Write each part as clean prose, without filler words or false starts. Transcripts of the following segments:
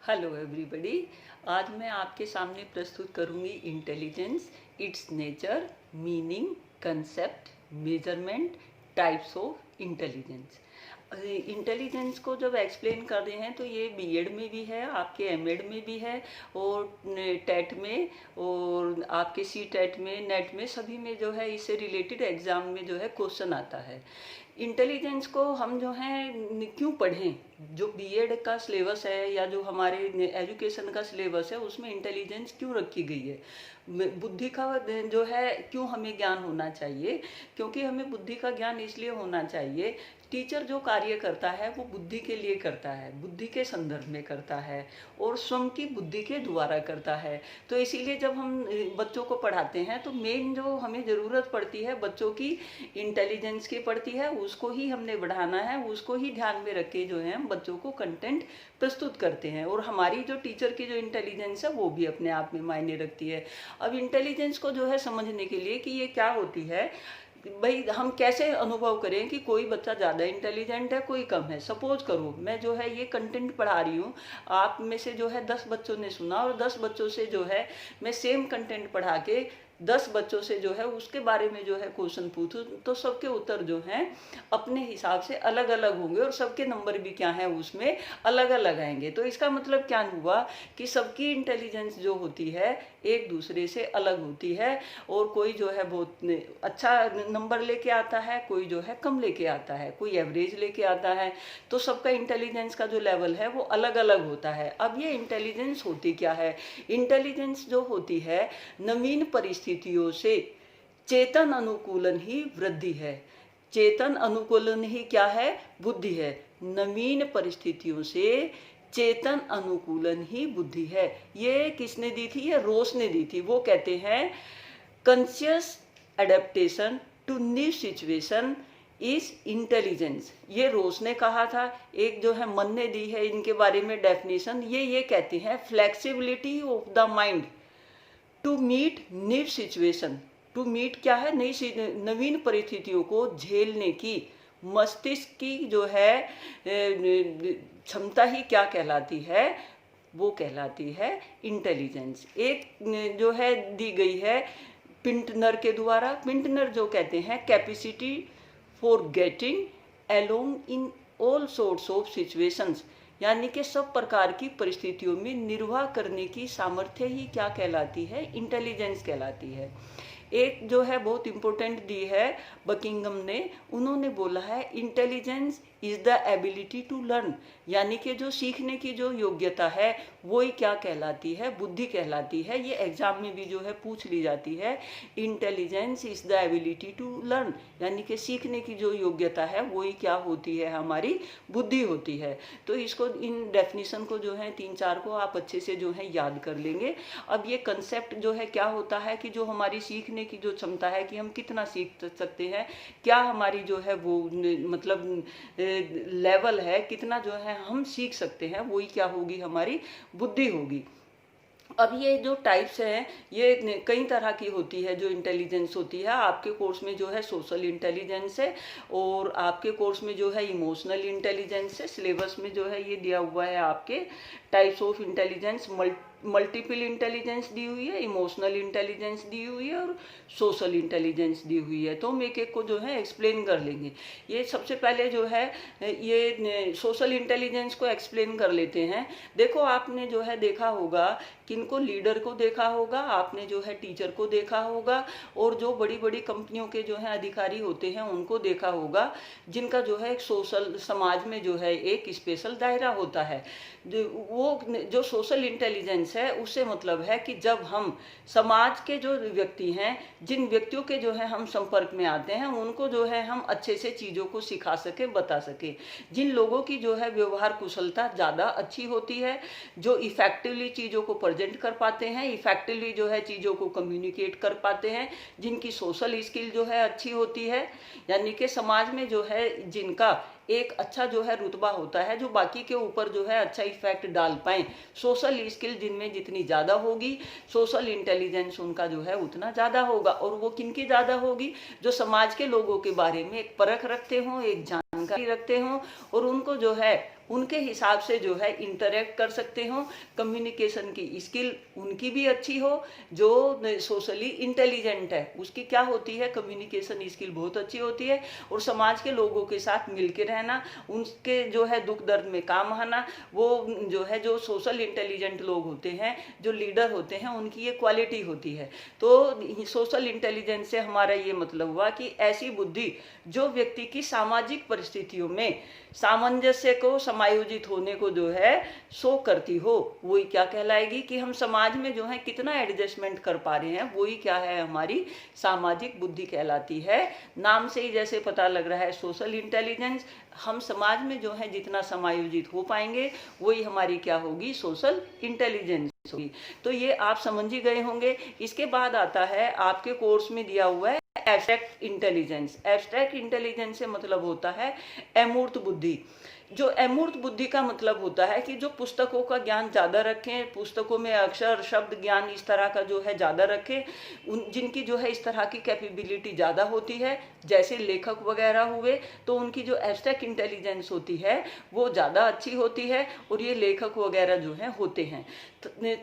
Hello everybody. आज मैं आपके सामने प्रस्तुत करूंगी intelligence, it's nature, meaning, concept, measurement, types of intelligence. Intelligence को जब एक्सप्लेन कर रहे हैं तो ये बीएड में भी है, आपके एमएड में भी है, और टेट में, और आपके सी टेट में, नेट में, सभी में जो है इससे रिलेटेड एग्जाम में जो है क्वेश्चन आता है। इंटेलिजेंस को हम जो है क्यों पढ़ें? जो बीएड का सिलेबस है या जो हमारे एजुकेशन का सिलेबस है उसमें इंटेलिजेंस क्यों रखी गई है? बुद्धि का जो है क्यों हमें ज्ञान होना चाहिए? क्योंकि हमें बुद्धि का ज्ञान इसलिए होना चाहिए, टीचर जो कार्य करता है वो बुद्धि के लिए करता है, बुद्धि के संदर्भ में करता है और स्वयं की बुद्धि के द्वारा करता है। तो इसीलिए जब हम बच्चों को पढ़ाते हैं तो मेन जो हमें ज़रूरत पड़ती है बच्चों की इंटेलिजेंस की पड़ती है, उसको ही हमने बढ़ाना है, उसको ही ध्यान में रख के जो है हम बच्चों को कंटेंट प्रस्तुत करते हैं। और हमारी जो टीचर की जो इंटेलिजेंस है वो भी अपने आप में मायने रखती है। अब इंटेलिजेंस को जो है समझने के लिए कि ये क्या होती है, भाई हम कैसे अनुभव करें कि कोई बच्चा ज़्यादा इंटेलिजेंट है, कोई कम है। सपोज करो मैं जो है ये कंटेंट पढ़ा रही हूँ, आप में से जो है 10 बच्चों ने सुना और 10 बच्चों से जो है मैं सेम कंटेंट पढ़ा के 10 बच्चों से जो है उसके बारे में जो है क्वेश्चन पूछूं तो सबके उत्तर जो हैं अपने हिसाब से अलग अलग होंगे और सबके नंबर भी क्या है उसमें अलग अलग आएंगे। तो इसका मतलब क्या हुआ कि सबकी इंटेलिजेंस जो होती है एक दूसरे से अलग होती है, और कोई जो है बहुत अच्छा नंबर लेके आता है, कोई जो है कम लेके आता है, कोई एवरेज लेके आता है। तो सबका इंटेलिजेंस का जो लेवल है वो अलग अलग होता है। अब ये इंटेलिजेंस होती क्या है? इंटेलिजेंस जो होती है नवीन परिस्थितियों से चेतन अनुकूलन ही वृद्धि है। चेतन अनुकूलन ही क्या है? बुद्धि है। नवीन परिस्थितियों से चेतन अनुकूलन ही बुद्धि है। ये किसने दी थी? ये रोस ने दी थी। वो कहते हैं conscious adaptation to new situation is intelligence. ये रोस ने कहा था। एक जो है मन ने दी है इनके बारे में डेफिनेशन, ये कहते हैं flexibility of the mind to meet new situation. To meet क्या है? नवीन परिस्थितियों को झेलने की मस्तिष्क की जो है क्षमता ही क्या कहलाती है? वो कहलाती है इंटेलिजेंस। एक जो है दी गई है पिंटनर के द्वारा। पिंटनर जो कहते हैं capacity for getting along in all sorts of situations, यानी कि सब प्रकार की परिस्थितियों में निर्वाह करने की सामर्थ्य ही क्या कहलाती है? इंटेलिजेंस कहलाती है। एक जो है बहुत इंपॉर्टेंट दी है बकिंगम ने, उन्होंने बोला है intelligence is the ability to learn, यानी कि जो सीखने की जो योग्यता है वो ही क्या कहलाती है? बुद्धि कहलाती है। ये एग्जाम में भी जो है पूछ ली जाती है। Intelligence is the ability to learn, यानी कि सीखने की जो योग्यता है वो ही क्या होती है? हमारी बुद्धि होती है। तो इसको इन डेफिनेशन को जो है 3-4 को आप अच्छे से जो है याद कर लेंगे। अब ये कंसेप्ट जो है क्या होता है कि जो हमारी सीखने की जो क्षमता है कि हम कितना सीख सकते हैं, क्या हमारी जो है वो मतलब लेवल है, कितना जो है हम सीख सकते हैं, वही क्या होगी? हमारी बुद्धि होगी। अब ये जो टाइप्स हैं ये कई तरह की होती है जो इंटेलिजेंस होती है। आपके कोर्स में जो है सोशल इंटेलिजेंस है, और आपके कोर्स में जो है इमोशनल इंटेलिजेंस है। सिलेबस में जो है ये दिया हुआ है आपके types of intelligence. Multiple intelligence दी हुई है, इमोशनल इंटेलिजेंस दी हुई है और सोशल इंटेलिजेंस दी हुई है। तो हम एक एक को जो है एक्सप्लेन कर लेंगे। ये सबसे पहले जो है ये सोशल इंटेलिजेंस को एक्सप्लेन कर लेते हैं। देखो आपने जो है देखा होगा, किनको? लीडर को देखा होगा, आपने जो है टीचर को देखा होगा, और जो बड़ी बड़ी कंपनियों के जो है अधिकारी होते हैं उनको देखा होगा, जिनका जो है एक सोशल समाज में जो है एक स्पेशल दायरा होता है। वो जो सोशल इंटेलिजेंस है उससे मतलब है कि जब हम समाज के जो व्यक्ति हैं, जिन व्यक्तियों के जो है हम संपर्क में आते हैं, उनको जो है हम अच्छे से चीज़ों को सिखा सके, बता सके। जिन लोगों की जो है व्यवहार कुशलता ज़्यादा अच्छी होती है, जो इफेक्टिवली चीज़ों को प्रेजेंट कर पाते हैं, इफेक्टिवली जो है चीज़ों को कम्युनिकेट कर पाते हैं, जिनकी सोशल स्किल जो है अच्छी होती है, यानी कि समाज में जो है जिनका एक अच्छा जो है रुतबा होता है, जो बाकी के ऊपर जो है अच्छा इफेक्ट डाल पाएँ। सोशल स्किल जिनमें जितनी ज़्यादा होगी, सोशल इंटेलिजेंस उनका जो है उतना ज़्यादा होगा। और वो किनकी ज़्यादा होगी? जो समाज के लोगों के बारे में एक परख रखते हों, एक जानकारी रखते हों, और उनको जो है उनके हिसाब से जो है इंटरेक्ट कर सकते हो, कम्युनिकेशन की स्किल उनकी भी अच्छी हो। जो सोशली इंटेलिजेंट है उसकी क्या होती है, कम्युनिकेशन स्किल बहुत अच्छी होती है, और समाज के लोगों के साथ मिलकर रहना, उनके जो है दुख दर्द में काम आना, वो जो है जो सोशल इंटेलिजेंट लोग होते हैं, जो लीडर होते हैं, उनकी ये क्वालिटी होती है। तो सोशल इंटेलिजेंस से हमारा ये मतलब हुआ कि ऐसी बुद्धि जो व्यक्ति की सामाजिक परिस्थितियों में सामंजस्य को समायोजित होने को जो है शो करती हो, वही क्या कहलाएगी कि हम समाज में जो है कितना एडजस्टमेंट कर पा रहे हैं, वही क्या है, हमारी सामाजिक बुद्धि कहलाती है। नाम से ही जैसे पता लग रहा है सोशल इंटेलिजेंस, हम समाज में जो है जितना समायोजित हो पाएंगे वही हमारी क्या होगी, सोशल इंटेलिजेंस होगी। तो ये आप समझ ही गए होंगे। इसके बाद आता है आपके कोर्स में दिया हुआ है एब्स्ट्रैक्ट इंटेलिजेंस। एब्स्ट्रैक्ट इंटेलिजेंस से मतलब होता है अमूर्त बुद्धि। जो अमूर्त बुद्धि का मतलब होता है कि जो पुस्तकों का ज्ञान ज़्यादा रखें, पुस्तकों में अक्षर शब्द ज्ञान इस तरह का जो है ज़्यादा रखें, जिनकी जो है इस तरह की कैपेबिलिटी ज़्यादा होती है, जैसे लेखक वगैरह हुए, तो उनकी जो एब्स्ट्रैक्ट इंटेलिजेंस होती है वो ज़्यादा अच्छी होती है, और ये लेखक वगैरह जो है होते हैं।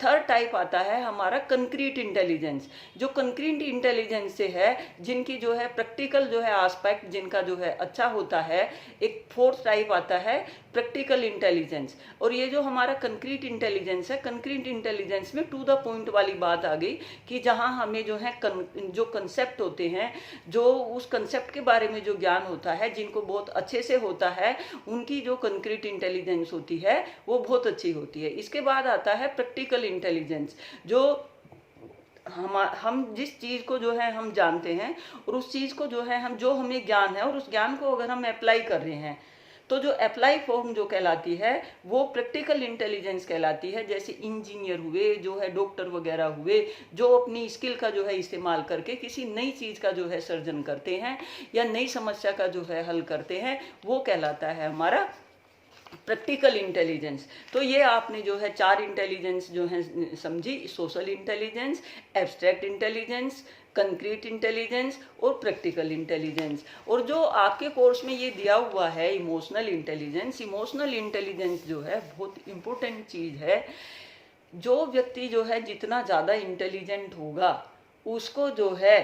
थर्ड टाइप आता है हमारा कंक्रीट इंटेलिजेंस। जो कंक्रीट इंटेलिजेंस से है, जिनकी जो है प्रैक्टिकल जो है एस्पेक्ट जिनका जो है अच्छा होता है। एक फोर्थ टाइप आता है प्रैक्टिकल इंटेलिजेंस। और ये जो हमारा कंक्रीट इंटेलिजेंस है, कंक्रीट इंटेलिजेंस में टू द पॉइंट वाली बात आ गई कि जहां हमें जो है जो कंसेप्ट होते हैं, जो उस कंसेप्ट के बारे में जो ज्ञान होता है, जिनको बहुत अच्छे से होता है, उनकी जो कंक्रीट इंटेलिजेंस होती है वो बहुत अच्छी होती है। इसके बाद आता है प्रैक्टिकल इंटेलिजेंस। जो हम जिस चीज़ को जो है हम जानते हैं, और उस चीज़ को जो है हम, जो हमें ज्ञान है और उस ज्ञान को अगर हम अप्लाई कर रहे हैं, तो जो अप्लाई फॉर्म जो कहलाती है वो प्रैक्टिकल इंटेलिजेंस कहलाती है। जैसे इंजीनियर हुए, जो है डॉक्टर वगैरह हुए, जो अपनी स्किल का जो है इस्तेमाल करके किसी नई चीज़ का जो है सर्जन करते हैं या नई समस्या का जो है हल करते हैं, वो कहलाता है हमारा प्रैक्टिकल इंटेलिजेंस। तो ये आपने जो है 4 इंटेलिजेंस जो है समझी, social intelligence, abstract intelligence, concrete intelligence और प्रैक्टिकल इंटेलिजेंस। और जो आपके कोर्स में ये दिया हुआ है इमोशनल इंटेलिजेंस, इमोशनल इंटेलिजेंस जो है बहुत इम्पोर्टेंट चीज़ है। जो व्यक्ति जो है जितना ज़्यादा इंटेलिजेंट होगा, उसको जो है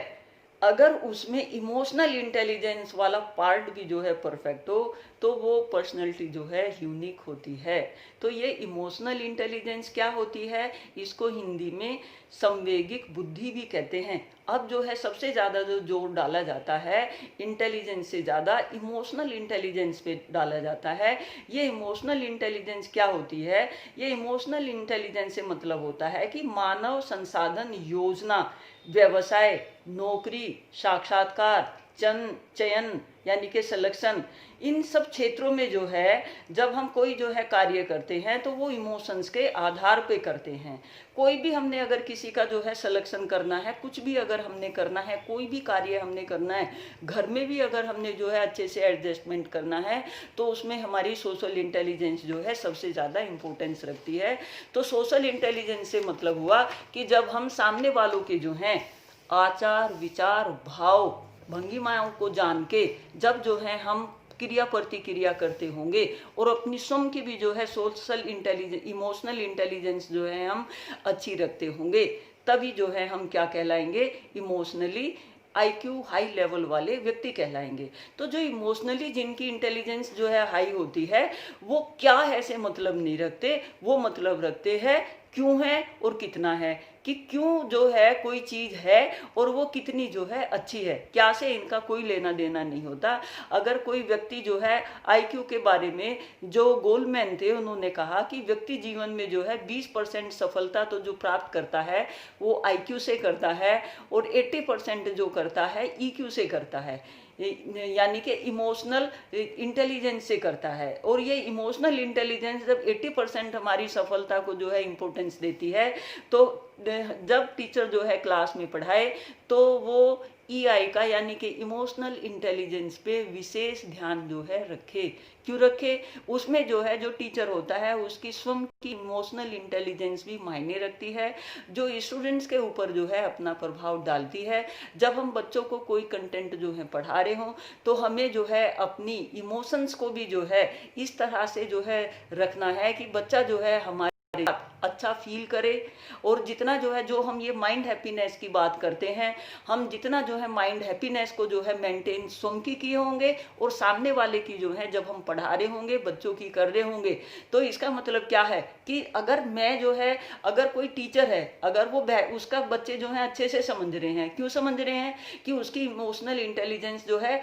अगर उसमें इमोशनल इंटेलिजेंस वाला पार्ट भी जो है परफेक्ट हो, तो वो पर्सनैलिटी जो है यूनिक होती है। तो ये इमोशनल इंटेलिजेंस क्या होती है, इसको हिंदी में संवेगिक बुद्धि भी कहते हैं। अब जो है सबसे ज़्यादा जो जोर डाला जाता है इंटेलिजेंस से ज़्यादा इमोशनल इंटेलिजेंस पे डाला जाता है। ये इमोशनल इंटेलिजेंस क्या होती है, ये इमोशनल इंटेलिजेंस से मतलब होता है कि मानव संसाधन योजना, व्यवसाय, नौकरी, साक्षात्कार, चयन यानी कि सिलेक्शन, इन सब क्षेत्रों में जो है जब हम कोई जो है कार्य करते हैं तो वो इमोशंस के आधार पे करते हैं। कोई भी हमने अगर किसी का जो है सिलेक्शन करना है, कुछ भी अगर हमने करना है, कोई भी कार्य हमने करना है, घर में भी अगर हमने जो है अच्छे से एडजस्टमेंट करना है, तो उसमें हमारी सोशल इंटेलिजेंस जो है सबसे ज़्यादा इम्पोर्टेंस रखती है। तो सोशल इंटेलिजेंस से मतलब हुआ कि जब हम सामने वालों के जो हैं आचार विचार भाव भंगिमाओं को जान के जब जो है हम क्रिया प्रतिक्रिया करते होंगे, और अपनी स्वयं की भी जो है सोशल इंटेलिजेंस, इमोशनल इंटेलिजेंस जो है हम अच्छी रखते होंगे, तभी जो है हम क्या कहलाएंगे, इमोशनली IQ हाई लेवल वाले व्यक्ति कहलाएंगे। तो जो इमोशनली जिनकी इंटेलिजेंस जो है हाई होती है, वो क्या है से मतलब नहीं रखते, वो मतलब रखते हैं क्यों है और कितना है, कि क्यों जो है कोई चीज़ है और वो कितनी जो है अच्छी है, क्या से इनका कोई लेना देना नहीं होता। अगर कोई व्यक्ति जो है IQ के बारे में, जो गोलमैन थे उन्होंने कहा कि व्यक्ति जीवन में जो है 20% सफलता तो जो प्राप्त करता है वो IQ से करता है, और 80% जो करता है EQ से करता है, यानी कि इमोशनल इंटेलिजेंस से करता है। और ये इमोशनल इंटेलिजेंस जब 80% हमारी सफलता को जो है इम्पोर्टेंस देती है, तो जब टीचर जो है क्लास में पढ़ाए तो वो ईआई का यानी कि इमोशनल इंटेलिजेंस पे विशेष ध्यान जो है रखे। क्यों रखे? उसमें जो है जो टीचर होता है उसकी स्वयं की इमोशनल इंटेलिजेंस भी मायने रखती है, जो स्टूडेंट्स के ऊपर जो है अपना प्रभाव डालती है। जब हम बच्चों को कोई कंटेंट जो है पढ़ा रहे हों तो हमें जो है अपनी इमोशंस को भी जो है इस तरह से जो है रखना है कि बच्चा जो है हमारे अच्छा फील करे। और जितना जो है जो हम ये माइंड हैप्पीनेस की बात करते हैं, हम जितना जो है माइंड हैप्पीनेस को जो है मेंटेन स्वयं की किए होंगे और सामने वाले की जो है जब हम पढ़ा रहे होंगे बच्चों की कर रहे होंगे, तो इसका मतलब क्या है कि अगर मैं जो है अगर कोई टीचर है, अगर वो उसका बच्चे जो है अच्छे से समझ रहे हैं, क्यों समझ रहे हैं कि उसकी इमोशनल इंटेलिजेंस जो है